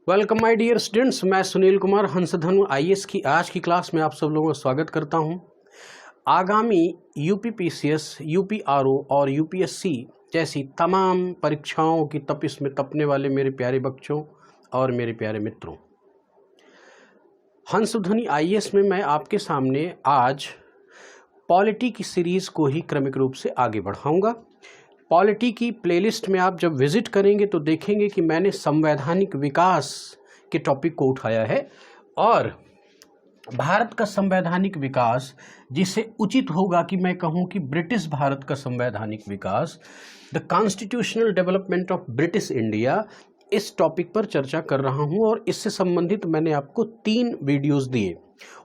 Welcome my dear students. मैं Sunil Kumar हंसधनु IAS की आज की क्लास में आप सब लोगों का स्वागत करता हूं। आगामी यूपीपीसीएस, यूपीआरओ और यूपीएससी जैसी तमाम परीक्षाओं की तपिश में तपने वाले मेरे प्यारे बच्चों और मेरे प्यारे मित्रों, हंसधनु आईएएस में मैं आपके सामने आज पॉलिटी की सीरीज को ही क्रमिक रूप से आगे बढ़ाऊंगा। पॉलिटी की प्लेलिस्ट में आप जब विजिट करेंगे तो देखेंगे कि मैंने संवैधानिक विकास के टॉपिक को उठाया है और भारत का संवैधानिक विकास, जिसे उचित होगा कि मैं कहूं कि ब्रिटिश भारत का संवैधानिक विकास, the constitutional development of British India, इस टॉपिक पर चर्चा कर रहा हूं। और इससे संबंधित मैंने आपको 3 वीडियोस दिए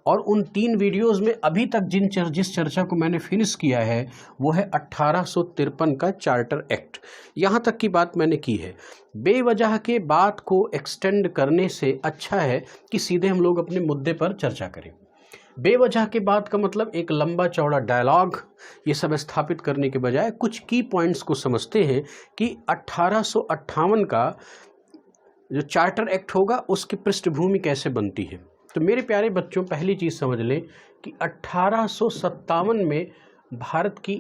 और उन 3 वीडियोस में अभी तक जिस चर्चा को मैंने फिनिश किया है वो है 1853 का चार्टर एक्ट। यहाँ तक की बात मैंने की है। बेवजह के बात को एक्सटेंड करने से अच्छा है कि सीधे हम लोग अपने मुद्दे पर चर्चा करें। बेवजह के बात का मतलब एक लंबा चौड़ा डायलॉग ये सब स्थापित करने के बजाय कुछ की पॉइंट्स को समझते हैं कि 1858 का जो चार्टर एक्ट होगा उसकी पृष्ठभूमि कैसे बनती है। तो मेरे प्यारे बच्चों, पहली चीज़ समझ लें कि 1857 में भारत की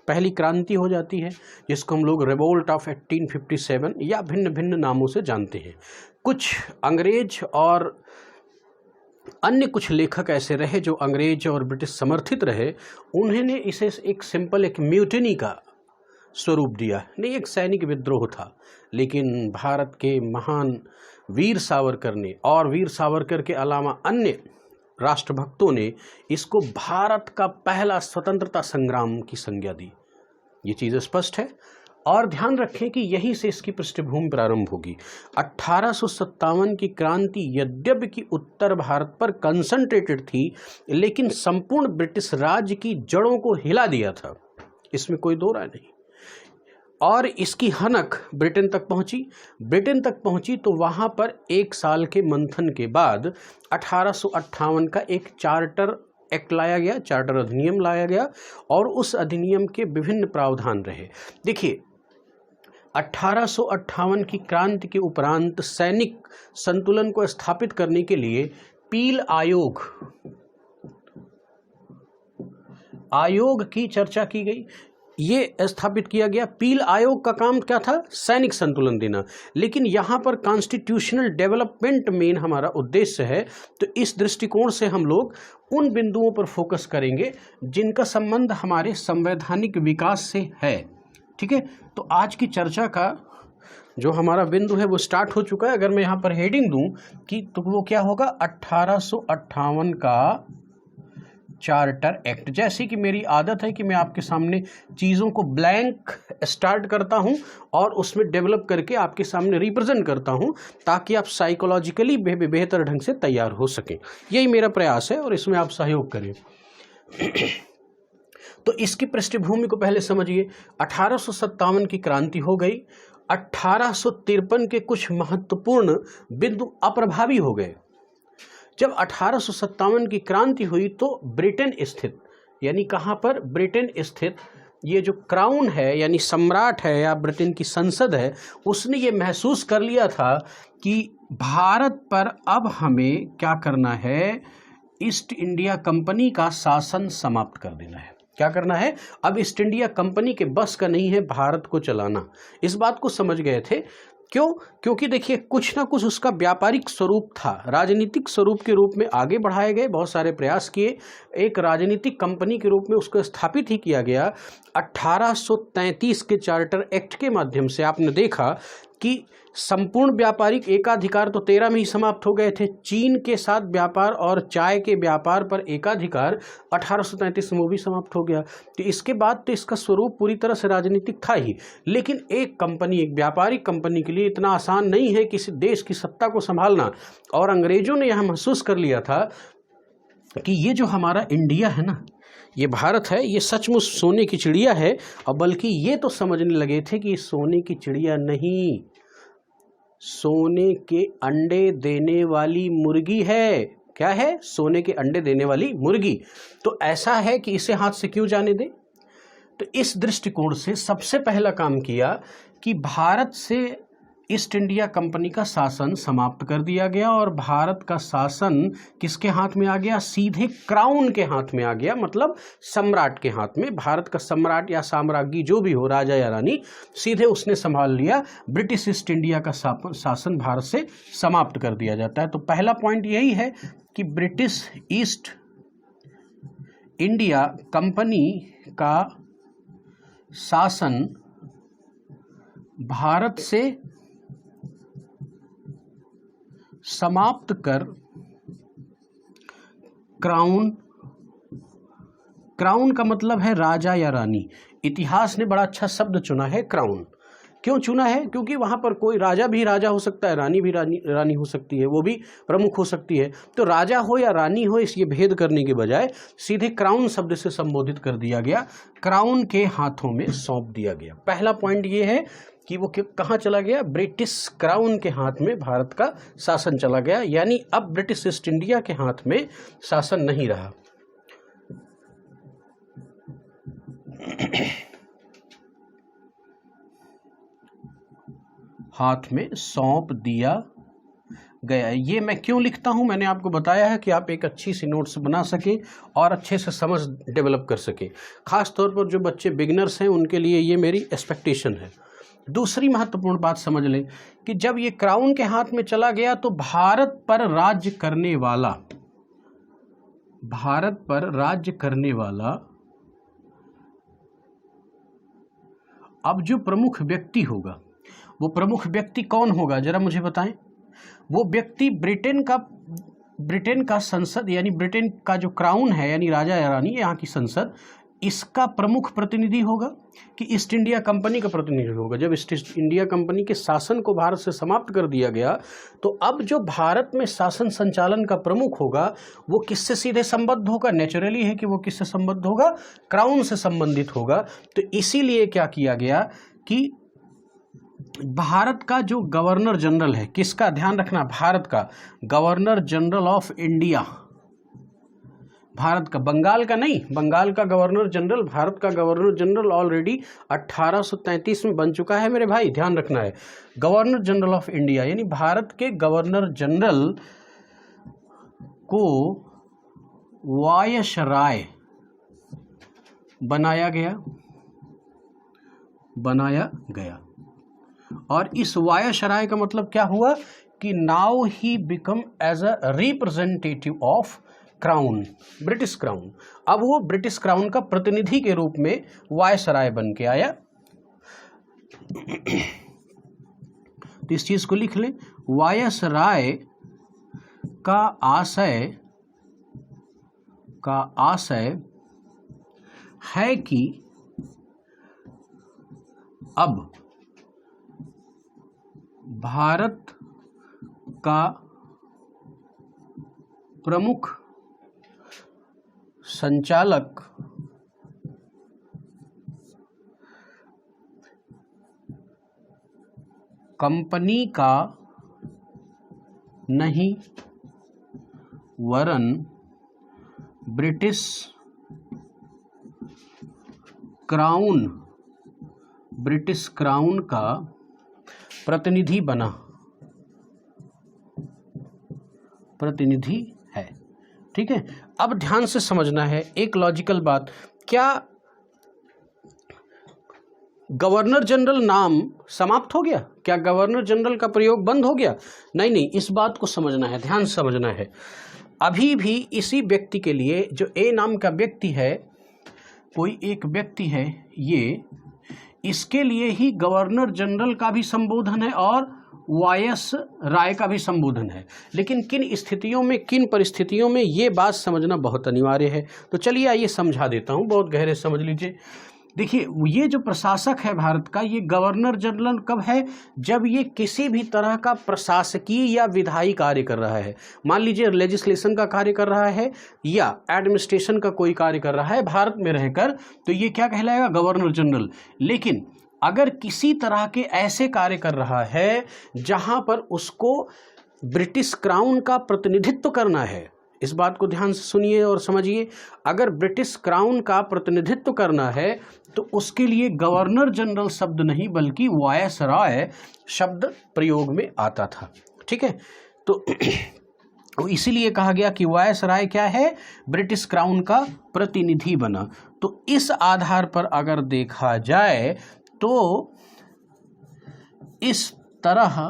पहली क्रांति हो जाती है, जिसको हम लोग रिवोल्ट ऑफ 1857 या भिन्न भिन्न नामों से जानते हैं। कुछ अंग्रेज और अन्य कुछ लेखक ऐसे रहे जो अंग्रेज और ब्रिटिश समर्थित रहे, उन्होंने इसे एक सिंपल एक म्यूटिनी का स्वरूप दिया। नहीं, एक सैनिक विद्रोह था। लेकिन भारत के महान वीर सावरकर ने और वीर सावरकर के अलावा अन्य राष्ट्रभक्तों ने इसको भारत का पहला स्वतंत्रता संग्राम की संज्ञा दी। ये चीज़ स्पष्ट है। और ध्यान रखें कि यहीं से इसकी पृष्ठभूमि प्रारंभ होगी। 1857 की क्रांति यद्यपि कि उत्तर भारत पर कंसंट्रेटेड थी, लेकिन संपूर्ण ब्रिटिश राज्य की जड़ों को हिला दिया था, इसमें कोई दो राय नहीं। और इसकी हनक ब्रिटेन तक पहुंची तो वहां पर 1 साल के मंथन के बाद 1858 का एक चार्टर एक्ट लाया गया, चार्टर अधिनियम लाया गया और उस अधिनियम के विभिन्न प्रावधान रहे। देखिए, 1858 की क्रांति के उपरांत सैनिक संतुलन को स्थापित करने के लिए पील आयोग की चर्चा की गई। ये स्थापित किया गया। पील आयोग का काम क्या था? सैनिक संतुलन देना। लेकिन यहाँ पर कॉन्स्टिट्यूशनल डेवलपमेंट मेन हमारा उद्देश्य है। तो इस दृष्टिकोण से हम लोग उन बिंदुओं पर फोकस करेंगे जिनका संबंध हमारे संवैधानिक विकास से है। ठीक है, तो आज की चर्चा का जो हमारा बिंदु है वो स्टार्ट हो चुका है। अगर मैं यहाँ पर हेडिंग दूं कि तो वो क्या होगा? 1858 का चार्टर एक्ट। जैसे कि मेरी आदत है कि मैं आपके सामने चीज़ों को ब्लैंक स्टार्ट करता हूं और उसमें डेवलप करके आपके सामने रिप्रेजेंट करता हूं, ताकि आप साइकोलॉजिकली बेहतर ढंग से तैयार हो सकें। यही मेरा प्रयास है और इसमें आप सहयोग करें। तो इसकी पृष्ठभूमि को पहले समझिए। 1857 की क्रांति हो गई। 1853 के कुछ महत्वपूर्ण बिंदु अप्रभावी हो गए। जब 1857 की क्रांति हुई तो ब्रिटेन स्थित, यानी कहाँ पर? ब्रिटेन स्थित ये जो क्राउन है यानी सम्राट है या ब्रिटेन की संसद है, उसने ये महसूस कर लिया था कि भारत पर अब हमें क्या करना है? ईस्ट इंडिया कंपनी का शासन समाप्त कर देना है। क्या करना है? अब ईस्ट इंडिया कंपनी के बस का नहीं है भारत को चलाना। इस बात को समझ गए थे। क्यों? क्योंकि देखिए, कुछ ना कुछ उसका व्यापारिक स्वरूप था, राजनीतिक स्वरूप के रूप में आगे बढ़ाए गए, बहुत सारे प्रयास किए, एक राजनीतिक कंपनी के रूप में उसको स्थापित ही किया गया। 1833 के चार्टर एक्ट के माध्यम से आपने देखा कि संपूर्ण व्यापारिक एकाधिकार तो 13 में ही समाप्त हो गए थे। चीन के साथ व्यापार और चाय के व्यापार पर एकाधिकार 1833 में वो भी समाप्त हो गया। तो इसके बाद तो इसका स्वरूप पूरी तरह से राजनीतिक था ही। लेकिन एक कंपनी, एक व्यापारिक कंपनी के लिए इतना आसान नहीं है किसी देश की सत्ता को संभालना। और अंग्रेजों ने यह महसूस कर लिया था कि ये जो हमारा इंडिया है ना, ये भारत है, ये सचमुच सोने की चिड़िया है। और बल्कि ये तो समझने लगे थे कि सोने की चिड़िया नहीं, सोने के अंडे देने वाली मुर्गी है। क्या है? सोने के अंडे देने वाली मुर्गी। तो ऐसा है कि इसे हाथ से क्यों जाने दें? तो इस दृष्टिकोण से सबसे पहला काम किया कि भारत से ईस्ट इंडिया कंपनी का शासन समाप्त कर दिया गया और भारत का शासन किसके हाथ में आ गया? सीधे क्राउन के हाथ में आ गया, मतलब सम्राट के हाथ में। भारत का सम्राट या साम्राज्ञी जो भी हो, राजा या रानी, सीधे उसने संभाल लिया। ब्रिटिश ईस्ट इंडिया का शासन भारत से समाप्त कर दिया जाता है। तो पहला पॉइंट यही है कि ब्रिटिश ईस्ट इंडिया कंपनी का शासन भारत से समाप्त कर क्राउन, क्राउन का मतलब है राजा या रानी। इतिहास ने बड़ा अच्छा शब्द चुना है क्राउन। क्यों चुना है? क्योंकि वहां पर कोई राजा भी राजा हो सकता है, रानी भी रानी हो सकती है, वो भी प्रमुख हो सकती है। तो राजा हो या रानी हो, इस ये भेद करने के बजाय सीधे क्राउन शब्द से संबोधित कर दिया गया, क्राउन के हाथों में सौंप दिया गया। पहला पॉइंट ये है कि वो कहाँ चला गया? ब्रिटिश क्राउन के हाथ में भारत का शासन चला गया, यानी अब ब्रिटिश ईस्ट इंडिया के हाथ में शासन नहीं रहा। हाथ में सौंप दिया गया। ये मैं क्यों लिखता हूं? मैंने आपको बताया है कि आप एक अच्छी सी नोट्स बना सकें और अच्छे से समझ डेवलप कर सकें। खास तौर पर जो बच्चे बिगिनर्स हैं उनके लिए ये मेरी एक्सपेक्टेशन है। दूसरी महत्वपूर्ण बात समझ लें कि जब ये क्राउन के हाथ में चला गया तो भारत पर राज्य करने वाला अब जो प्रमुख व्यक्ति होगा, वो प्रमुख व्यक्ति कौन होगा? जरा मुझे बताएं। वो व्यक्ति ब्रिटेन का संसद, यानी ब्रिटेन का जो क्राउन है, यानी राजा या रानी, यहाँ की संसद, इसका प्रमुख प्रतिनिधि होगा कि ईस्ट इंडिया कंपनी का प्रतिनिधि होगा। जब ईस्ट इंडिया कंपनी के शासन को भारत से समाप्त कर दिया गया तो अब जो भारत में शासन संचालन का प्रमुख होगा वो किससे सीधे संबद्ध होगा? नेचुरली है कि वो किससे संबद्ध होगा? क्राउन से संबंधित होगा। तो इसीलिए क्या किया गया कि भारत का जो गवर्नर जनरल है, किसका ध्यान रखना? भारत का governor general of India, Bharat का, बंगाल का नहीं, बंगाल का गवर्नर जनरल, भारत का गवर्नर जनरल ऑलरेडी 1833 में बन चुका है मेरे भाई, ध्यान रखना है। गवर्नर जनरल ऑफ इंडिया यानी भारत के गवर्नर जनरल को वायसराय बनाया गया। और इस वायसराय का मतलब क्या हुआ कि now he become as a representative of crown, British crown. अब वो ब्रिटिश क्राउन का प्रतिनिधि के रूप में वायसराय बन के आया। तो इस चीज को लिख लें, वायसराय का आशय है कि अब भारत का प्रमुख संचालक कंपनी का नहीं वरन ब्रिटिश क्राउन का प्रतिनिधि है। ठीक है, अब ध्यान से समझना है एक लॉजिकल बात। क्या गवर्नर जनरल नाम समाप्त हो गया? क्या गवर्नर जनरल का प्रयोग बंद हो गया? नहीं, इस बात को समझना है, ध्यान से समझना है। अभी भी इसी व्यक्ति के लिए, जो ए नाम का व्यक्ति है, कोई एक व्यक्ति है, ये इसके लिए ही गवर्नर जनरल का भी संबोधन है और वायस राय का भी संबोधन है। लेकिन किन स्थितियों में, किन परिस्थितियों में, ये बात समझना बहुत अनिवार्य है। तो चलिए आइए समझा देता हूँ, बहुत गहरे समझ लीजिए। देखिए, ये जो प्रशासक है भारत का, ये गवर्नर जनरल कब है? जब ये किसी भी तरह का प्रशासकीय या विधायी कार्य कर रहा है। मान लीजिए लेजिस्लेशन का कार्य कर रहा है या एडमिनिस्ट्रेशन का कोई कार्य कर रहा है भारत में रहकर, तो ये क्या कहलाएगा? Governor general. लेकिन अगर किसी तरह के ऐसे कार्य कर रहा है जहां पर उसको ब्रिटिश क्राउन का प्रतिनिधित्व करना है, इस बात को ध्यान से सुनिए और समझिए। अगर ब्रिटिश क्राउन का प्रतिनिधित्व करना है तो उसके लिए गवर्नर जनरल शब्द नहीं बल्कि वायसराय शब्द प्रयोग में आता था। ठीक है, तो इसीलिए कहा गया कि वायसराय क्या है, ब्रिटिश क्राउन का प्रतिनिधि बना। तो इस आधार पर अगर देखा जाए तो इस तरह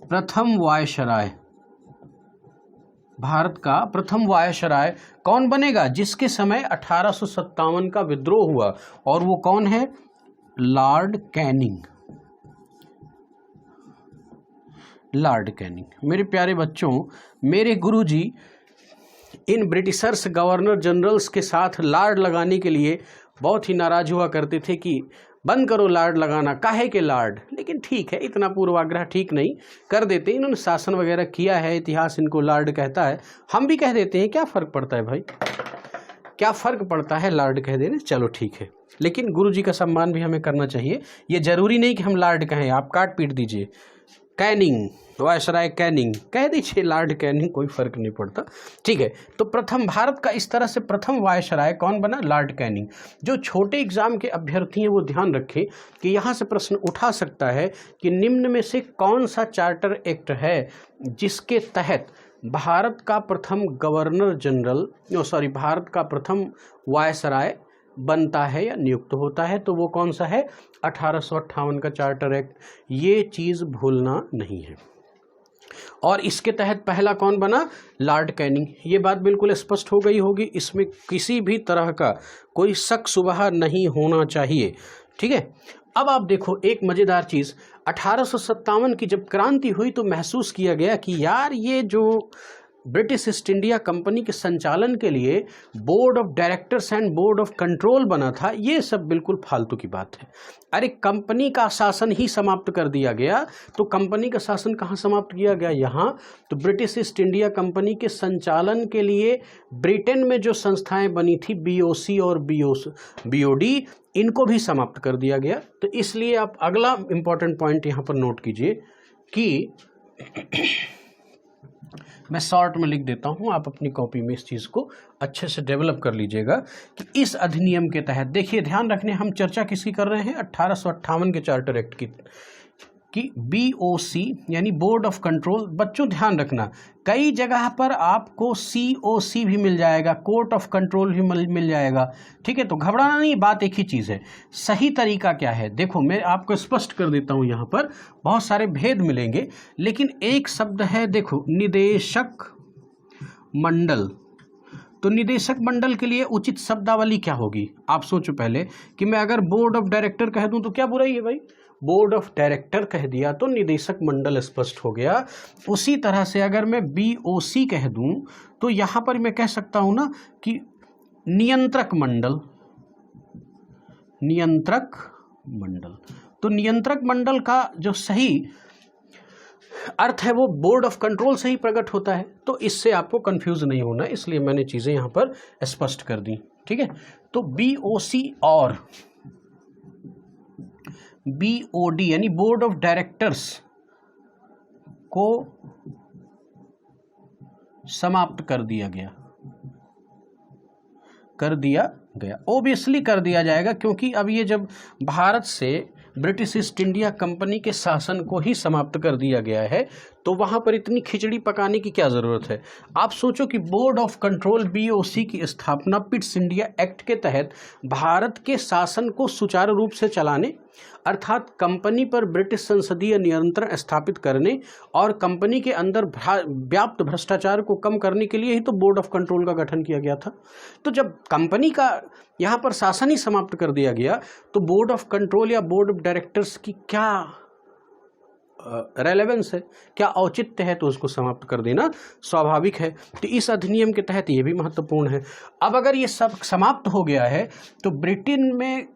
प्रथम वायसराय, भारत का प्रथम वायसराय कौन बनेगा, जिसके समय 1857 का विद्रोह हुआ, और वो कौन है, लॉर्ड कैनिंग। Lord Canning. मेरे प्यारे बच्चों, मेरे गुरुजी इन ब्रिटिशर्स गवर्नर जनरल्स के साथ लॉर्ड लगाने के लिए बहुत ही नाराज हुआ करते थे कि बंद करो लॉर्ड लगाना, काहे के लॉर्ड। लेकिन ठीक है, इतना पूर्वाग्रह ठीक नहीं, कर देते। इन्होंने शासन वगैरह किया है, इतिहास इनको लॉर्ड कहता है, हम भी कह देते हैं, क्या फ़र्क पड़ता है भाई, क्या फ़र्क पड़ता है, लॉर्ड कह देने, चलो ठीक है। लेकिन गुरुजी का सम्मान भी हमें करना चाहिए। ये ज़रूरी नहीं कि हम लॉर्ड कहें, आप काट पीट दीजिए, कैनिंग, वायसराय कैनिंग कह दीजिए, लॉर्ड कैनिंग, कोई फर्क नहीं पड़ता। ठीक है, तो प्रथम भारत का इस तरह से प्रथम वायसराय कौन बना, लॉर्ड कैनिंग। जो छोटे एग्जाम के अभ्यर्थी हैं वो ध्यान रखें कि यहाँ से प्रश्न उठा सकता है कि निम्न में से कौन सा चार्टर एक्ट है जिसके तहत भारत का प्रथम गवर्नर जनरल, भारत का प्रथम वायसराय बनता है या नियुक्त होता है। तो वो कौन सा है, 1858 का चार्टर एक्ट। ये चीज़ भूलना नहीं है। और इसके तहत पहला कौन बना, लॉर्ड कैनिंग। ये बात बिल्कुल स्पष्ट हो गई होगी, इसमें किसी भी तरह का कोई शक शुबहा नहीं होना चाहिए। ठीक है, अब आप देखो एक मज़ेदार चीज़, 1857 की जब क्रांति हुई तो महसूस किया गया कि यार ये जो ब्रिटिश ईस्ट इंडिया कंपनी के संचालन के लिए board of directors and board of control बना था, ये सब बिल्कुल फालतू की बात है। अरे कंपनी का शासन ही समाप्त कर दिया गया, तो कंपनी का शासन कहाँ समाप्त किया गया, यहाँ। तो ब्रिटिश ईस्ट इंडिया कंपनी के संचालन के लिए ब्रिटेन में जो संस्थाएं बनी थी, BOC और BOD, इनको भी समाप्त कर दिया गया। तो इसलिए आप अगला इंपॉर्टेंट पॉइंट यहाँ पर नोट कीजिए कि मैं शॉर्ट में लिख देता हूं, आप अपनी कॉपी में इस चीज़ को अच्छे से डेवलप कर लीजिएगा कि इस अधिनियम के तहत, देखिए ध्यान रखने, हम चर्चा किसकी कर रहे हैं, 1858 के चार्टर एक्ट की BOC यानी बोर्ड ऑफ कंट्रोल। बच्चों ध्यान रखना, कई जगह पर आपको COC भी मिल जाएगा, कोर्ट ऑफ कंट्रोल भी मिल जाएगा। ठीक है, तो घबराना नहीं, बात एक ही चीज़ है। सही तरीका क्या है, देखो मैं आपको स्पष्ट कर देता हूँ, यहाँ पर बहुत सारे भेद मिलेंगे, लेकिन एक शब्द है, देखो, निदेशक मंडल। तो निदेशक मंडल के लिए उचित शब्दावली क्या होगी, आप सोचो पहले कि मैं अगर बोर्ड ऑफ डायरेक्टर कह दूं तो क्या बुराई है भाई, बोर्ड ऑफ डायरेक्टर कह दिया तो निदेशक मंडल स्पष्ट हो गया। उसी तरह से अगर मैं BOC कह दूं तो यहां पर मैं कह सकता हूं ना कि नियंत्रक मंडल, नियंत्रक मंडल। तो नियंत्रक मंडल का जो सही अर्थ है वो बोर्ड ऑफ कंट्रोल से ही प्रकट होता है, तो इससे आपको कंफ्यूज नहीं होना, इसलिए मैंने चीजें यहां पर स्पष्ट कर दी। ठीक है, तो BOC और BOD यानी बोर्ड ऑफ डायरेक्टर्स को समाप्त कर दिया गया। ओबियसली कर दिया जाएगा, क्योंकि अब ये जब भारत से ब्रिटिश ईस्ट इंडिया कंपनी के शासन को ही समाप्त कर दिया गया है तो वहाँ पर इतनी खिचड़ी पकाने की क्या ज़रूरत है। आप सोचो कि बोर्ड ऑफ कंट्रोल BOC की स्थापना पिट्स इंडिया एक्ट के तहत भारत के शासन को सुचारू रूप से चलाने, अर्थात कंपनी पर ब्रिटिश संसदीय नियंत्रण स्थापित करने और कंपनी के अंदर व्याप्त भ्रष्टाचार को कम करने के लिए ही तो बोर्ड ऑफ कंट्रोल का गठन किया गया था। तो जब कंपनी का यहाँ पर शासन ही समाप्त कर दिया गया तो बोर्ड ऑफ कंट्रोल या बोर्ड ऑफ डायरेक्टर्स की क्या रेलेवेंस है, क्या औचित्य है, तो उसको समाप्त कर देना स्वाभाविक है। तो इस अधिनियम के तहत ये भी महत्वपूर्ण है। अब अगर ये सब समाप्त हो गया है तो ब्रिटेन में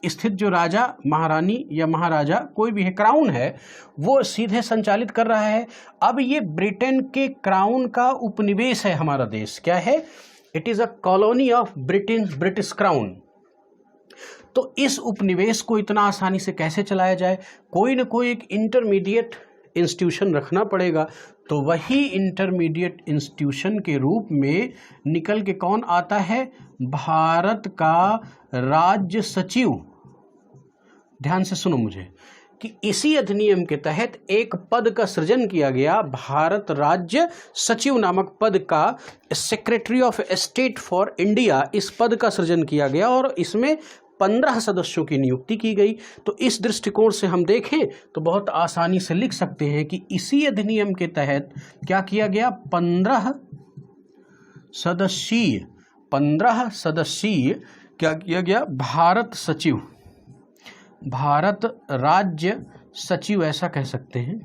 स्थित जो राजा, महारानी या महाराजा कोई भी है, क्राउन है, वो सीधे संचालित कर रहा है। अब ये ब्रिटेन के क्राउन का उपनिवेश है हमारा देश, क्या है, it is a colony of British crown. तो इस उपनिवेश को इतना आसानी से कैसे चलाया जाए, कोई ना कोई एक इंटरमीडिएट इंस्टीट्यूशन रखना पड़ेगा, तो वही इंटरमीडिएट इंस्टीट्यूशन के रूप में निकल के कौन आता है? भारत का राज्य सचिव। ध्यान से सुनो मुझे कि इसी अधिनियम के तहत एक पद का सृजन किया गया, भारत राज्य सचिव नामक पद का, secretary of state for India, इस पद का सृजन किया गया और इसमें 15 सदस्यों की नियुक्ति की गई। तो इस दृष्टिकोण से हम देखें तो बहुत आसानी से लिख सकते हैं कि इसी अधिनियम के तहत क्या किया गया? 15 सदस्यीय क्या किया गया? भारत सचिव, भारत राज्य सचिव ऐसा कह सकते हैं,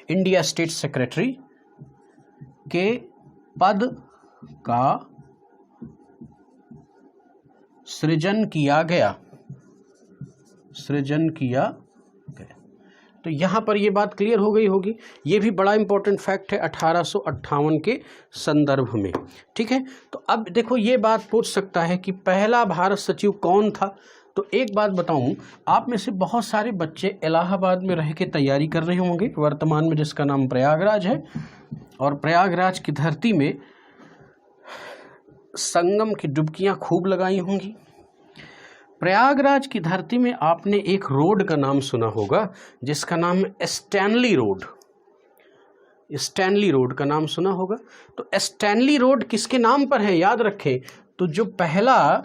इंडिया स्टेट सेक्रेटरी के पद का सृजन किया गया। तो यहां पर यह बात क्लियर हो गई होगी। यह भी बड़ा इंपॉर्टेंट फैक्ट है 1858 के संदर्भ में। ठीक है, तो अब देखो ये बात पूछ सकता है कि पहला भारत सचिव कौन था। तो एक बात बताऊं, आप में से बहुत सारे बच्चे इलाहाबाद में रह के तैयारी कर रहे होंगे वर्तमान में, जिसका नाम प्रयागराज है, और प्रयागराज की धरती में संगम की डुबकियां खूब लगाई होंगी। प्रयागराज की धरती में आपने एक रोड का नाम सुना होगा जिसका नाम है स्टैनली रोड। स्टैनली रोड का नाम सुना होगा। तो स्टैनली रोड किसके नाम पर है याद रखें। तो जो पहला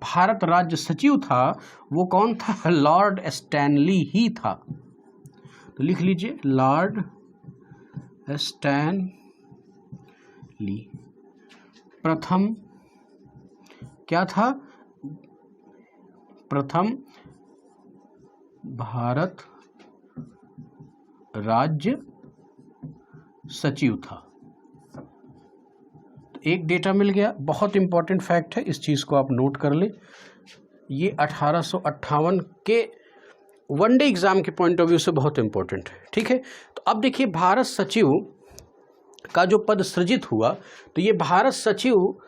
भारत राज्य सचिव था वो कौन था? लॉर्ड स्टैनली ही था। तो लिख लीजिए लॉर्ड स्टैनली। प्रथम क्या था? प्रथम भारत राज्य सचिव था। तो एक डेटा मिल गया, बहुत इंपॉर्टेंट फैक्ट है, इस चीज को आप नोट कर ले। ये 1858 के वनडे एग्जाम के पॉइंट ऑफ व्यू से बहुत इंपॉर्टेंट है। ठीक है, तो अब देखिए भारत सचिव का जो पद सृजित हुआ, तो ये भारत सचिव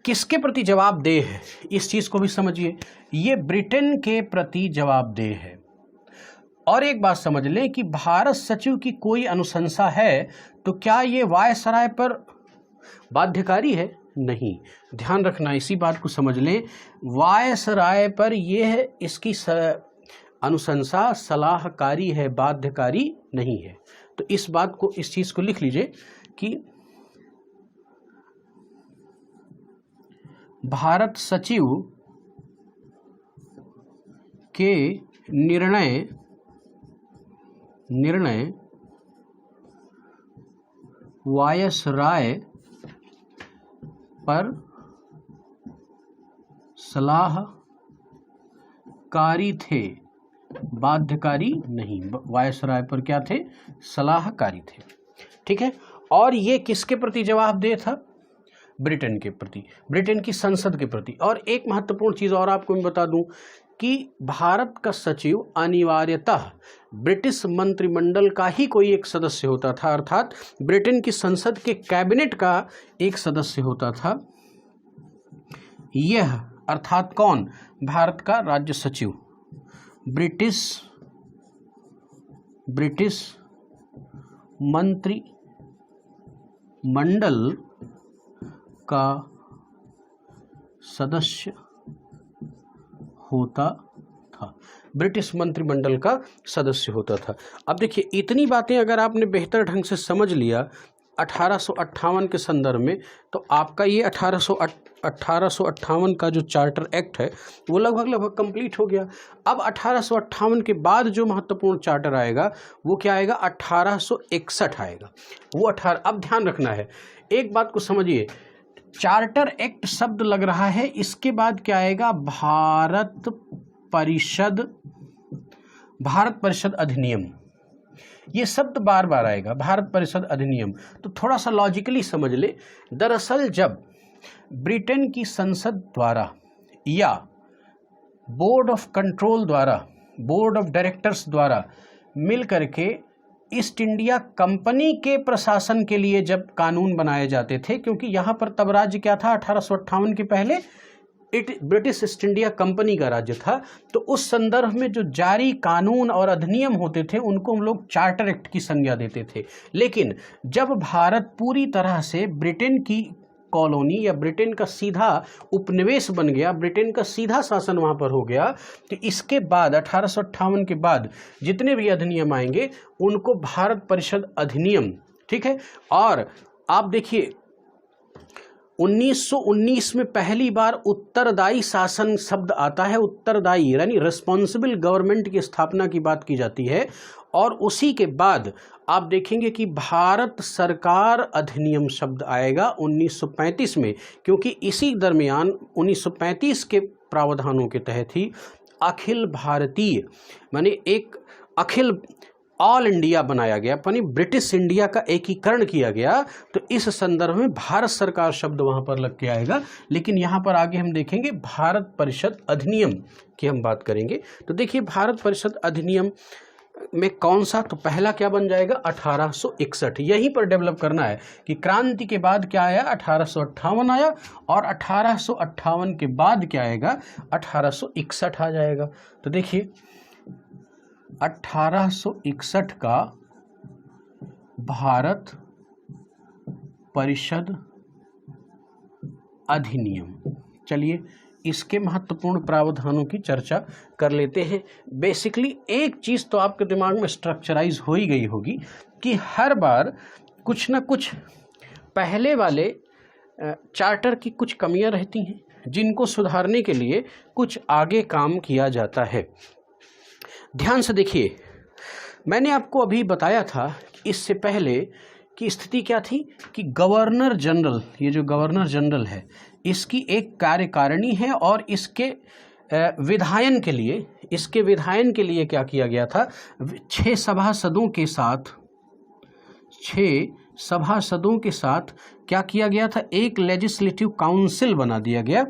किसके प्रति जवाबदेह है, इस चीज को भी समझिए। ये ब्रिटेन के प्रति जवाबदेह है। और एक बात समझ लें कि भारत सचिव की कोई अनुशंसा है तो क्या ये वायसराय पर बाध्यकारी है? नहीं, ध्यान रखना, इसी बात को समझ लें। वायसराय पर यह इसकी अनुशंसा सलाहकारी है, बाध्यकारी नहीं है। तो इस बात को, इस चीज को लिख लीजिए कि भारत सचिव के निर्णय वायसराय पर सलाहकारी थे, बाध्यकारी नहीं। वायसराय पर क्या थे? सलाहकारी थे। ठीक है, और ये किसके प्रति जवाबदेह था? ब्रिटेन के प्रति, ब्रिटेन की संसद के प्रति। और एक महत्वपूर्ण चीज और आपको मैं बता दूं कि भारत का सचिव अनिवार्यतः ब्रिटिश मंत्रिमंडल का ही कोई एक सदस्य होता था, अर्थात ब्रिटेन की संसद के कैबिनेट का एक सदस्य होता था। यह अर्थात कौन? भारत का राज्य सचिव ब्रिटिश मंत्रिमंडल का सदस्य होता था। ब्रिटिश मंत्रिमंडल का सदस्य होता था। अब देखिए, इतनी बातें अगर आपने बेहतर ढंग से समझ लिया 1858 के संदर्भ में, तो आपका ये 1858 का जो चार्टर एक्ट है वो लगभग कंप्लीट हो गया। अब 1858 के बाद जो महत्वपूर्ण चार्टर आएगा वो क्या आएगा? 1861 आएगा। वो अब ध्यान रखना है, एक बात को समझिए, चार्टर एक्ट शब्द लग रहा है, इसके बाद क्या आएगा? भारत परिषद अधिनियम। ये शब्द बार बार आएगा, भारत परिषद अधिनियम। तो थोड़ा सा लॉजिकली समझ ले। दरअसल जब ब्रिटेन की संसद द्वारा या बोर्ड ऑफ कंट्रोल द्वारा, बोर्ड ऑफ डायरेक्टर्स द्वारा मिल करके ईस्ट इंडिया कंपनी के प्रशासन के लिए जब कानून बनाए जाते थे, क्योंकि यहाँ पर तब राज्य क्या था? 1858 के पहले ब्रिटिश ईस्ट इंडिया कंपनी का राज्य था। तो उस संदर्भ में जो जारी कानून और अधिनियम होते थे उनको हम लोग चार्टर एक्ट की संज्ञा देते थे। लेकिन जब भारत पूरी तरह से ब्रिटेन की कॉलोनी या ब्रिटेन का सीधा उपनिवेश बन गया, ब्रिटेन का सीधा शासन वहाँ पर हो गया, तो इसके बाद 1858 के बाद जितने भी अधिनियम आएंगे उनको भारत परिषद अधिनियम, ठीक है। और आप देखिए 1919 में पहली बार उत्तरदायी शासन शब्द आता है। उत्तरदायी यानी रिस्पॉन्सिबल गवर्नमेंट की स्थापना की बात की जाती है। और उसी के बाद आप देखेंगे कि भारत सरकार अधिनियम शब्द आएगा 1935 में, क्योंकि इसी दरमियान 1935 के प्रावधानों के तहत ही अखिल भारतीय माने एक अखिल ऑल इंडिया बनाया गया, यानी ब्रिटिश इंडिया का एकीकरण किया गया। तो इस संदर्भ में भारत सरकार शब्द वहां पर लग के आएगा। लेकिन यहां पर आगे हम देखेंगे भारत परिषद अधिनियम की हम बात करेंगे। तो देखिए भारत परिषद अधिनियम में कौन सा, तो पहला क्या बन जाएगा 1861। यहीं पर डेवलप करना है कि क्रांति के बाद क्या आया 1858 आया, और 1858 के बाद क्या आएगा 1861 आ जाएगा। तो देखिए 1861 का भारत परिषद अधिनियम। चलिए इसके महत्वपूर्ण प्रावधानों की चर्चा कर लेते हैं। बेसिकली एक चीज़ तो आपके दिमाग में स्ट्रक्चराइज हो ही गई होगी कि हर बार कुछ ना कुछ पहले वाले चार्टर की कुछ कमियां रहती हैं जिनको सुधारने के लिए कुछ आगे काम किया जाता है। ध्यान से देखिए, मैंने आपको अभी बताया था इससे पहले कि स्थिति क्या थी कि गवर्नर जनरल, ये जो गवर्नर जनरल है इसकी एक कार्यकारिणी है, और इसके विधायन के लिए क्या किया गया था, 6 सभासदों के साथ क्या किया गया था, एक लेजिस्लेटिव काउंसिल बना दिया गया।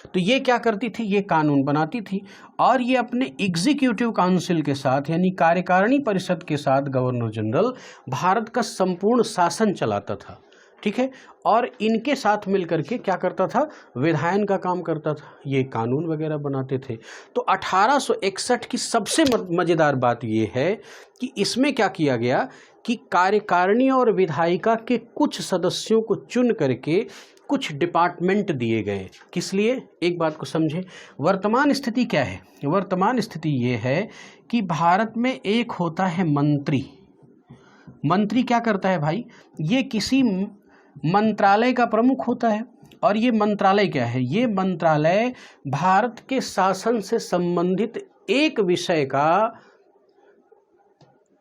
तो ये क्या करती थी, ये कानून बनाती थी, और ये अपने एग्जीक्यूटिव काउंसिल के साथ यानी कार्यकारिणी परिषद के साथ गवर्नर जनरल भारत का संपूर्ण शासन चलाता था, ठीक है। और इनके साथ मिलकर के क्या करता था, विधायन का काम करता था, ये कानून वगैरह बनाते थे। तो 1861 की सबसे मज़ेदार बात ये है कि इसमें क्या किया गया कि कार्यकारिणी और विधायिका के कुछ सदस्यों को चुन करके कुछ डिपार्टमेंट दिए गए। किस लिए, एक बात को समझें। वर्तमान स्थिति क्या है, वर्तमान स्थिति ये है कि भारत में एक होता है मंत्री। मंत्री क्या करता है भाई, ये किसी मंत्रालय का प्रमुख होता है। और ये मंत्रालय क्या है, ये मंत्रालय भारत के शासन से संबंधित एक विषय का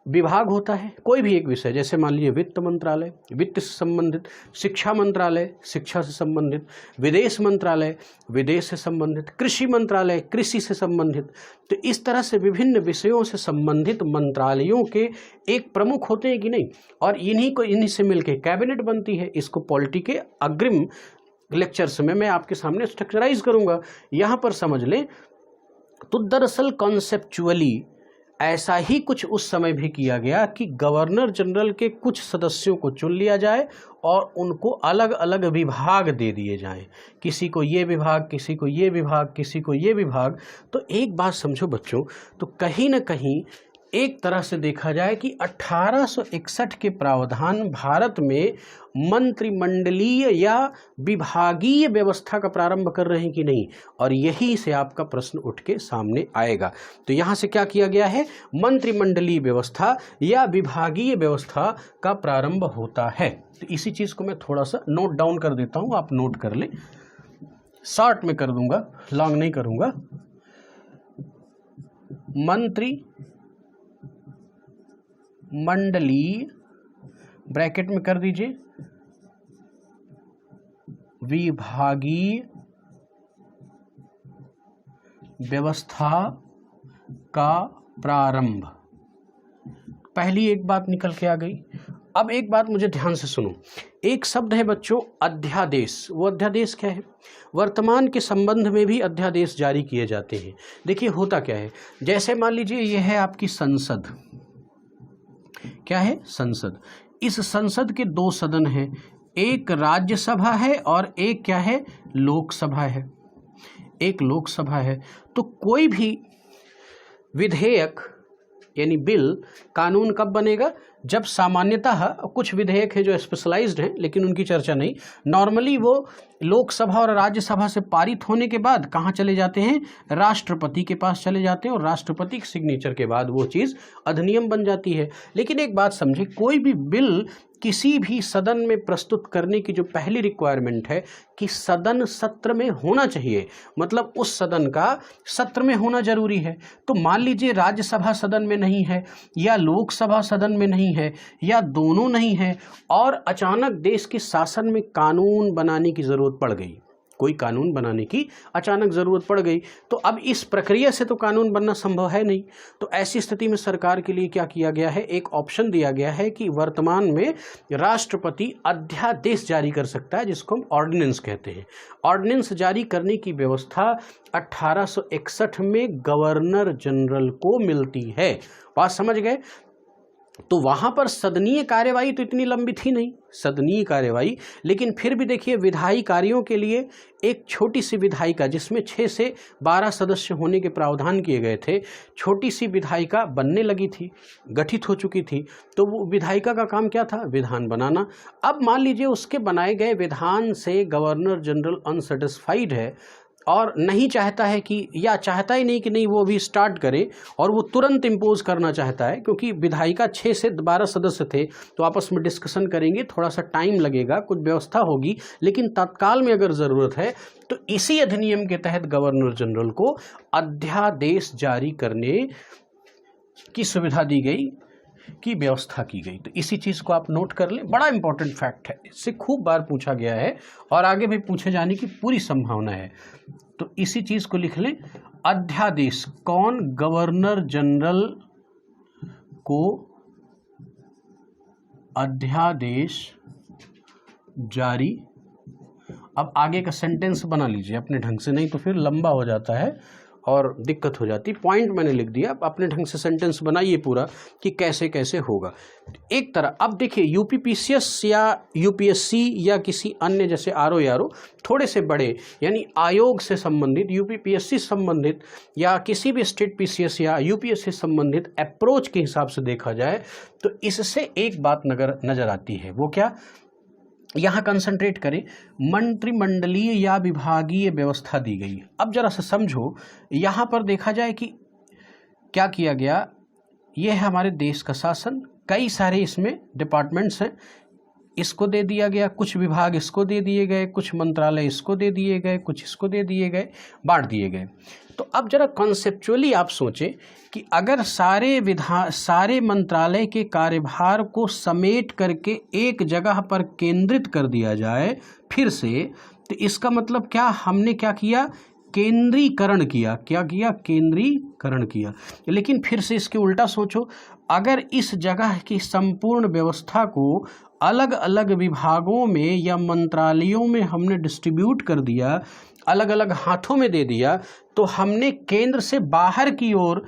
विभाग होता है। कोई भी एक विषय, जैसे मान लीजिए वित्त मंत्रालय, वित्त से संबंधित, शिक्षा मंत्रालय, शिक्षा से संबंधित, विदेश मंत्रालय, विदेश से संबंधित, कृषि मंत्रालय, कृषि से संबंधित। तो इस तरह से विभिन्न विषयों से संबंधित मंत्रालयों के एक प्रमुख होते हैं कि नहीं, और इन्हीं से मिलकर कैबिनेट बनती है। इसको पॉलिटी के अग्रिम लेक्चर्स में मैं आपके सामने स्ट्रक्चराइज करूंगा, यहाँ पर समझ लें। तो दरअसल कॉन्सेप्चुअली ऐसा ही कुछ उस समय भी किया गया कि गवर्नर जनरल के कुछ सदस्यों को चुन लिया जाए और उनको अलग अलग विभाग दे दिए जाएं, किसी को ये विभाग, किसी को ये विभाग, किसी को ये विभाग। तो एक बात समझो बच्चों, तो कहीं ना कहीं एक तरह से देखा जाए कि 1861 के प्रावधान भारत में मंत्रिमंडलीय या विभागीय व्यवस्था का प्रारंभ कर रहे हैं कि नहीं, और यही से आपका प्रश्न उठ के सामने आएगा। तो यहाँ से क्या किया गया है, मंत्रिमंडलीय व्यवस्था या विभागीय व्यवस्था का प्रारंभ होता है। तो इसी चीज़ को मैं थोड़ा सा नोट डाउन कर देता हूँ, आप नोट कर लें, शॉर्ट में कर दूंगा, लॉन्ग नहीं करूँगा। मंडलीय ब्रैकेट में कर दीजिए, विभागीय व्यवस्था का प्रारंभ। पहली एक बात निकल के आ गई। अब एक बात मुझे ध्यान से सुनो, एक शब्द है बच्चों अध्यादेश। वो अध्यादेश क्या है, वर्तमान के संबंध में भी अध्यादेश जारी किए जाते हैं। देखिए होता क्या है, जैसे मान लीजिए ये है आपकी संसद, क्या है, संसद। इस संसद के 2 सदन हैं, एक राज्यसभा है और एक क्या है, लोकसभा है। एक लोकसभा है। तो कोई भी विधेयक यानी बिल, कानून कब बनेगा? जब सामान्यतः कुछ विधेयक हैं जो स्पेशलाइज्ड हैं, लेकिन उनकी चर्चा नहीं, नॉर्मली वो लोकसभा और राज्यसभा से पारित होने के बाद कहाँ चले जाते हैं? राष्ट्रपति के पास चले जाते हैं, और राष्ट्रपति के सिग्नेचर के बाद वो चीज़ अधिनियम बन जाती है। लेकिन एक बात समझे, कोई भी बिल किसी भी सदन में प्रस्तुत करने की जो पहली रिक्वायरमेंट है कि सदन सत्र में होना चाहिए, मतलब उस सदन का सत्र में होना जरूरी है। तो मान लीजिए राज्यसभा सदन में नहीं है, या लोकसभा सदन में नहीं है, या दोनों नहीं है, और अचानक देश के शासन में कानून बनाने की जरूरत पड़ गई, कोई कानून बनाने की अचानक ज़रूरत पड़ गई, तो अब इस प्रक्रिया से तो कानून बनना संभव है नहीं। तो ऐसी स्थिति में सरकार के लिए क्या किया गया है? एक ऑप्शन दिया गया है कि वर्तमान में राष्ट्रपति अध्यादेश जारी कर सकता है, जिसको हम ऑर्डिनेंस कहते हैं। ऑर्डिनेंस जारी करने की व्यवस्था 1861 में गवर्नर जनरल को मिलती है। बात समझ गए? तो वहां पर सदनीय कार्यवाही तो इतनी लंबी थी नहीं, सदनीय कार्यवाही, लेकिन फिर भी देखिए विधायी कार्यों के लिए एक छोटी सी विधायिका, जिसमें 6 से 12 सदस्य होने के प्रावधान किए गए थे, छोटी सी विधायिका बनने लगी थी, गठित हो चुकी थी। तो वो विधायिका का काम क्या था? विधान बनाना। अब मान लीजिए उसके बनाए गए विधान से गवर्नर जनरल अनसेटिस्फाइड है और नहीं चाहता है कि, या चाहता ही नहीं कि नहीं वो भी स्टार्ट करे, और वो तुरंत इम्पोज करना चाहता है, क्योंकि विधायिका 6 से 12 सदस्य थे, तो आपस में डिस्कशन करेंगे, थोड़ा सा टाइम लगेगा, कुछ व्यवस्था होगी, लेकिन तत्काल में अगर ज़रूरत है तो इसी अधिनियम के तहत गवर्नर जनरल को अध्यादेश जारी करने की सुविधा दी गई, की व्यवस्था की गई। तो इसी चीज़ को आप नोट कर लें, बड़ा इंपॉर्टेंट फैक्ट है, इससे खूब बार पूछा गया है और आगे भी पूछे जाने की पूरी संभावना है। तो इसी चीज़ को लिख लें, अध्यादेश। कौन? गवर्नर जनरल को अध्यादेश जारी। अब आगे का सेंटेंस बना लीजिए अपने ढंग से, नहीं तो फिर लंबा हो जाता है और दिक्कत हो जाती। पॉइंट मैंने लिख दिया, अपने ढंग से सेंटेंस बनाइए पूरा कि कैसे कैसे होगा। एक तरह अब देखिए यूपीपीसीएस या यूपीएससी या किसी अन्य जैसे आरओ थोड़े से बड़े यानी आयोग से संबंधित, यूपीपीएससी संबंधित या किसी भी स्टेट पीसीएस या यूपीएससी संबंधित अप्रोच के हिसाब से देखा जाए तो इससे एक बात नजर आती है। वो क्या? यहाँ कंसंट्रेट करें, मंत्रिमंडलीय या विभागीय व्यवस्था दी गई। अब जरा सा समझो, यहाँ पर देखा जाए कि क्या किया गया। यह है हमारे देश का शासन, कई सारे इसमें डिपार्टमेंट्स हैं, इसको दे दिया गया, कुछ विभाग इसको दे दिए गए, कुछ मंत्रालय इसको दे दिए गए, कुछ इसको दे दिए गए, बांट दिए गए। तो अब जरा कॉन्सेप्चुअली आप सोचें कि अगर सारे मंत्रालय के कार्यभार को समेट करके एक जगह पर केंद्रित कर दिया जाए फिर से, तो इसका मतलब क्या? हमने क्या किया? केंद्रीकरण किया। क्या किया? केंद्रीकरण किया। लेकिन फिर से इसके उल्टा सोचो, अगर इस जगह की संपूर्ण व्यवस्था को अलग अलग विभागों में या मंत्रालयों में हमने डिस्ट्रीब्यूट कर दिया, अलग अलग हाथों में दे दिया, तो हमने केंद्र से बाहर की ओर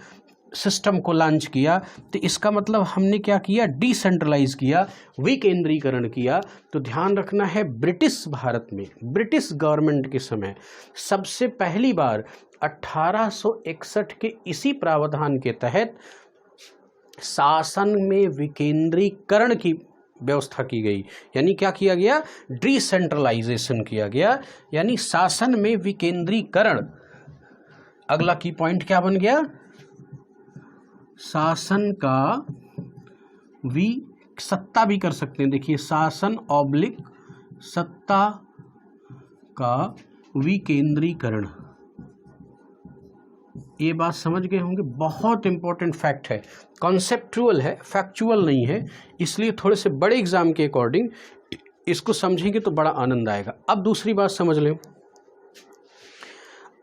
सिस्टम को लॉन्च किया। तो इसका मतलब हमने क्या किया? डिसेंट्रलाइज किया, विकेंद्रीकरण किया। तो ध्यान रखना है, ब्रिटिश भारत में, ब्रिटिश गवर्नमेंट के समय सबसे पहली बार 1861 के इसी प्रावधान के तहत शासन में विकेंद्रीकरण की व्यवस्था की गई। यानी क्या किया गया? डिसेंट्रलाइजेशन किया गया, यानी शासन में विकेंद्रीकरण। अगला की पॉइंट क्या बन गया? शासन का सत्ता भी कर सकते हैं, देखिए शासन ऑब्लिक सत्ता का विकेंद्रीकरण। ये बात समझ गए होंगे, बहुत इंपॉर्टेंट फैक्ट है, कॉन्सेप्चुअल है, फैक्चुअल नहीं है, इसलिए थोड़े से बड़े एग्जाम के अकॉर्डिंग इसको समझेंगे तो बड़ा आनंद आएगा। अब दूसरी बात समझ लें,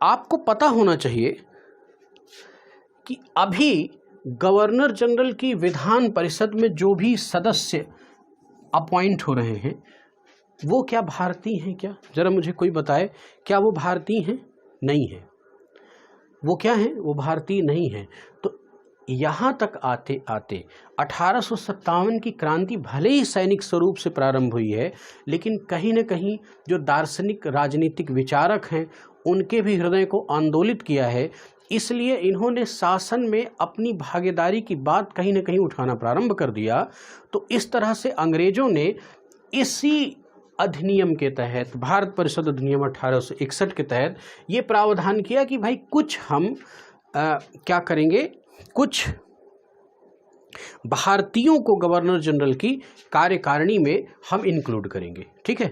आपको पता होना चाहिए कि अभी गवर्नर जनरल की विधान परिषद में जो भी सदस्य अपॉइंट हो रहे हैं वो क्या भारतीय हैं? क्या जरा मुझे कोई बताए, क्या वो भारतीय हैं? नहीं है। वो क्या हैं? वो भारतीय नहीं है। तो यहाँ तक आते आते 1857 की क्रांति भले ही सैनिक स्वरूप से प्रारंभ हुई है, लेकिन कहीं न कहीं जो दार्शनिक राजनीतिक विचारक हैं उनके भी हृदय को आंदोलित किया है। इसलिए इन्होंने शासन में अपनी भागीदारी की बात कहीं न कहीं उठाना प्रारंभ कर दिया। तो इस तरह से अंग्रेज़ों ने इसी अधिनियम के तहत, भारत परिषद अधिनियम 1861 के तहत ये प्रावधान किया कि भाई कुछ हम क्या करेंगे, कुछ भारतीयों को गवर्नर जनरल की कार्यकारिणी में हम इंक्लूड करेंगे। ठीक है,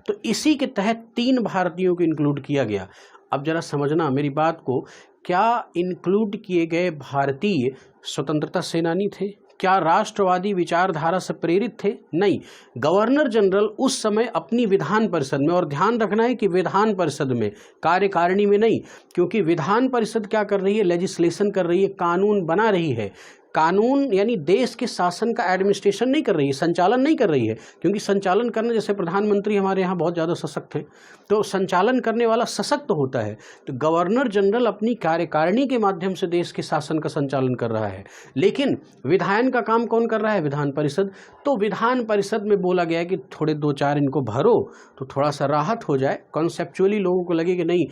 तो इसी के तहत 3 भारतीयों को इंक्लूड किया गया। अब जरा समझना मेरी बात को, क्या इंक्लूड किए गए भारतीय स्वतंत्रता सेनानी थे? क्या राष्ट्रवादी विचारधारा से प्रेरित थे? नहीं। गवर्नर जनरल उस समय अपनी विधान परिषद में, और ध्यान रखना है कि विधान परिषद में, कार्यकारिणी में नहीं, क्योंकि विधान परिषद क्या कर रही है, लेजिस्लेशन कर रही है, कानून बना रही है। कानून यानी देश के शासन का एडमिनिस्ट्रेशन नहीं कर रही है, संचालन नहीं कर रही है, क्योंकि संचालन करने, जैसे प्रधानमंत्री हमारे यहाँ बहुत ज़्यादा सशक्त हैं, तो संचालन करने वाला सशक्त होता है। तो गवर्नर जनरल अपनी कार्यकारिणी के माध्यम से देश के शासन का संचालन कर रहा है, लेकिन विधायन का काम कौन कर रहा है, विधान परिषद। तो विधान परिषद में बोला गया कि थोड़े 2-4 इनको भरो तो थोड़ा सा राहत हो जाए, कॉन्सेप्चुअली लोगों को लगे कि नहीं,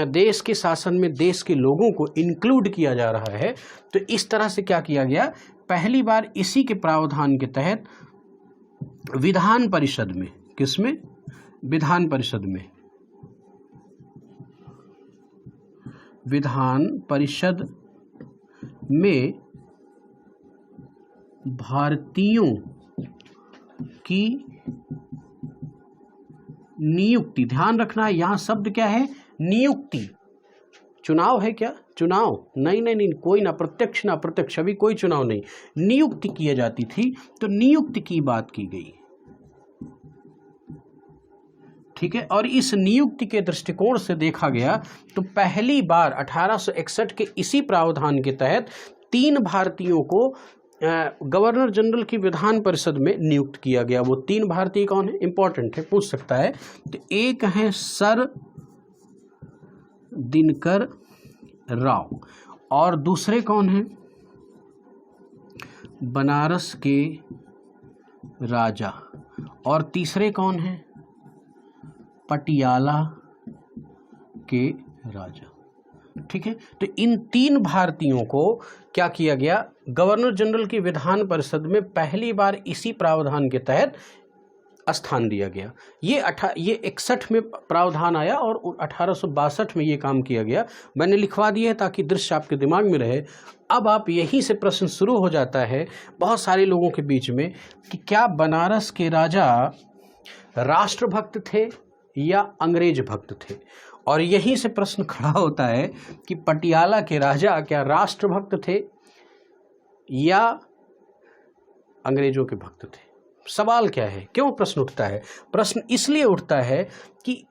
देश के शासन में देश के लोगों को इंक्लूड किया जा रहा है। तो इस तरह से क्या किया गया, पहली बार इसी के प्रावधान के तहत विधान परिषद में, किसमें, विधान परिषद में, विधान परिषद में भारतीयों की नियुक्ति, ध्यान रखना है यहां शब्द क्या है, नियुक्ति। चुनाव है क्या, चुनाव नहीं नहीं नहीं, कोई ना प्रत्यक्ष ना अप्रत्यक्ष, अभी कोई चुनाव नहीं, नियुक्ति की जाती थी। तो नियुक्ति की बात की गई। ठीक है, और इस नियुक्ति के दृष्टिकोण से देखा गया तो पहली बार 1861 के इसी प्रावधान के तहत 3 भारतीयों को गवर्नर जनरल की विधान परिषद में नियुक्त किया गया। वो 3 भारतीय कौन है, इंपॉर्टेंट है, पूछ सकता है। तो एक है सर दिनकर राव, और दूसरे कौन हैं, बनारस के राजा, और तीसरे कौन हैं, पटियाला के राजा। ठीक है, तो इन 3 भारतीयों को क्या किया गया, गवर्नर जनरल की विधान परिषद में पहली बार इसी प्रावधान के तहत स्थान दिया गया। ये 61 में प्रावधान आया और 1862 में ये काम किया गया। मैंने लिखवा दिया है ताकि दृश्य आपके दिमाग में रहे। अब आप यहीं से प्रश्न शुरू हो जाता है बहुत सारे लोगों के बीच में कि क्या बनारस के राजा राष्ट्रभक्त थे या अंग्रेज भक्त थे, और यहीं से प्रश्न खड़ा होता है कि पटियाला के राजा क्या राष्ट्रभक्त थे या अंग्रेजों के भक्त थे। सवाल क्या है, क्यों प्रश्न उठता है? प्रश्न इसलिए उठता है कि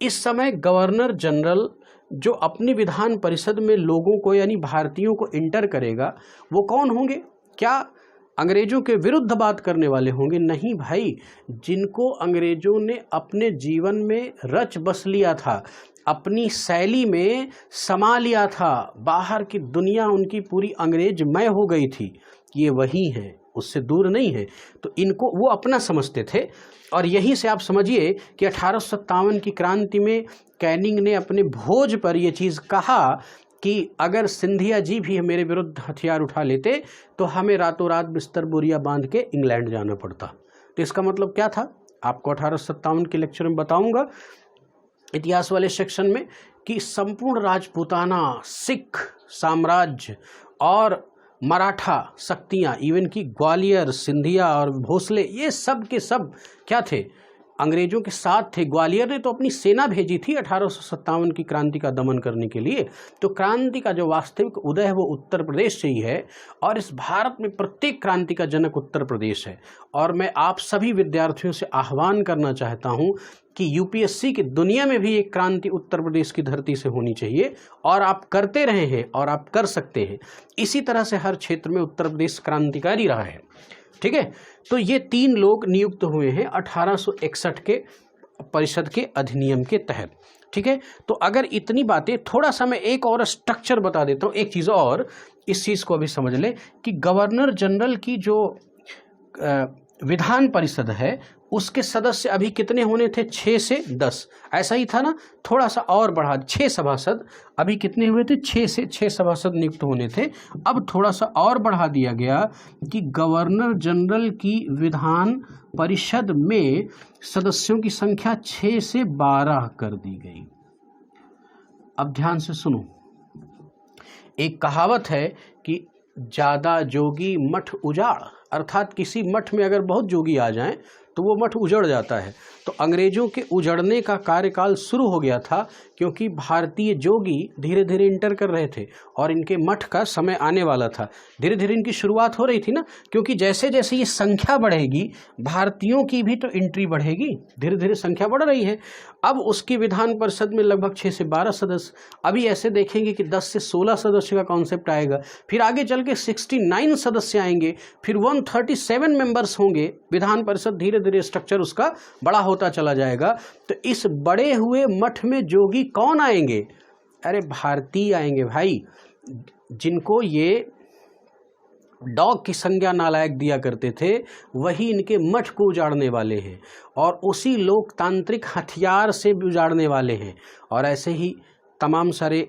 इस समय गवर्नर जनरल जो अपनी विधान परिषद में लोगों को यानी भारतीयों को इंटर करेगा वो कौन होंगे? क्या अंग्रेजों के विरुद्ध बात करने वाले होंगे? नहीं भाई, जिनको अंग्रेजों ने अपने जीवन में रच बस लिया था, अपनी शैली में समा लिया था, बाहर की दुनिया उनकी पूरी अंग्रेजमय हो गई थी, ये वही हैं, उससे दूर नहीं है। तो इनको वो अपना समझते थे। और यहीं से आप समझिए कि 1857 की क्रांति में कैनिंग ने अपने भोज पर यह चीज़ कहा कि अगर सिंधिया जी भी मेरे विरुद्ध हथियार उठा लेते तो हमें रातों रात बिस्तर बोरिया बांध के इंग्लैंड जाना पड़ता। तो इसका मतलब क्या था, आपको 1857 के लेक्चर में बताऊंगा इतिहास वाले सेक्शन में कि संपूर्ण राजपूताना, सिख साम्राज्य और मराठा शक्तियाँ, इवन कि ग्वालियर, सिंधिया और भोसले, ये सब के सब क्या थे, अंग्रेजों के साथ थे। ग्वालियर ने तो अपनी सेना भेजी थी 1857 की क्रांति का दमन करने के लिए। तो क्रांति का जो वास्तविक उदय है वो उत्तर प्रदेश से ही है, और इस भारत में प्रत्येक क्रांति का जनक उत्तर प्रदेश है। और मैं आप सभी विद्यार्थियों से आह्वान करना चाहता हूँ कि यूपीएससी की दुनिया में भी एक क्रांति उत्तर प्रदेश की धरती से होनी चाहिए, और आप करते रहे हैं और आप कर सकते हैं। इसी तरह से हर क्षेत्र में उत्तर प्रदेश क्रांतिकारी रहा है। ठीक है, तो ये 3 लोग नियुक्त हुए हैं 1861 के परिषद के अधिनियम के तहत। ठीक है, तो अगर इतनी बातें, थोड़ा सा मैं एक और स्ट्रक्चर बता देता हूँ, एक चीज़ और इस चीज़ को अभी समझ लें कि गवर्नर जनरल की जो विधान परिषद है उसके सदस्य अभी कितने होने थे, 6 से 10, ऐसा ही था ना। थोड़ा सा और बढ़ा, 6 सभासद, अभी कितने हुए थे, 6 सभासद नियुक्त होने थे। अब थोड़ा सा और बढ़ा दिया गया कि गवर्नर जनरल की विधान परिषद में सदस्यों की संख्या 6 से 12 कर दी गई। अब ध्यान से सुनो, एक कहावत है कि ज़्यादा जोगी मठ उजाड़, अर्थात किसी मठ में अगर बहुत जोगी आ जाएं तो वो मठ उजड़ जाता है। तो अंग्रेज़ों के उजड़ने का कार्यकाल शुरू हो गया था, क्योंकि भारतीय जोगी धीरे धीरे इंटर कर रहे थे और इनके मठ का समय आने वाला था। धीरे धीरे इनकी शुरुआत हो रही थी ना, क्योंकि जैसे जैसे ये संख्या बढ़ेगी भारतीयों की भी तो एंट्री बढ़ेगी, धीरे धीरे संख्या बढ़ रही है। अब उसकी विधान परिषद में लगभग 6 से 12 सदस्य, अभी ऐसे देखेंगे कि 10 से 16 सदस्य का कॉन्सेप्ट आएगा, फिर आगे चल के 69 सदस्य आएंगे, फिर 137 मेंबर्स होंगे, विधान परिषद धीरे धीरे स्ट्रक्चर उसका बड़ा होता चला जाएगा। तो इस बड़े हुए मठ में जोगी कौन आएंगे? अरे भारतीय आएंगे भाई, जिनको ये डॉग की संज्ञा नालायक दिया करते थे, वही इनके मठ को उजाड़ने वाले हैं और उसी लोकतांत्रिक हथियार से भी उजाड़ने वाले हैं। और ऐसे ही तमाम सारे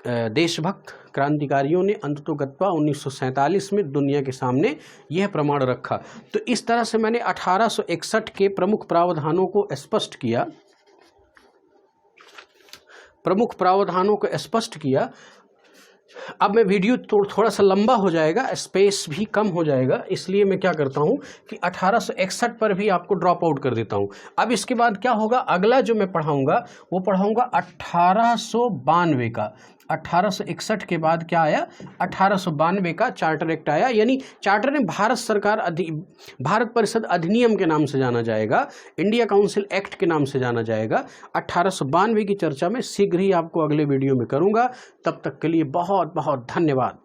देशभक्त क्रांतिकारियों ने अंततोगत्वा 1947 में दुनिया के सामने यह प्रमाण रखा। तो इस तरह से मैंने 1861 के प्रमुख प्रावधानों को स्पष्ट किया। अब मैं वीडियो थोड़ा सा लंबा हो जाएगा, स्पेस भी कम हो जाएगा, इसलिए मैं क्या करता हूं कि 1861 पर भी आपको ड्रॉप आउट कर देता हूं। अब इसके बाद क्या होगा, अगला जो मैं पढ़ाऊंगा वो पढ़ाऊंगा 1892 का। 1861 के बाद क्या आया, 1892 का चार्टर एक्ट आया, यानी चार्टर ने भारत परिषद अधिनियम के नाम से जाना जाएगा, इंडिया काउंसिल एक्ट के नाम से जाना जाएगा। 1892 की चर्चा में शीघ्र ही आपको अगले वीडियो में करूंगा। तब तक के लिए बहुत बहुत धन्यवाद।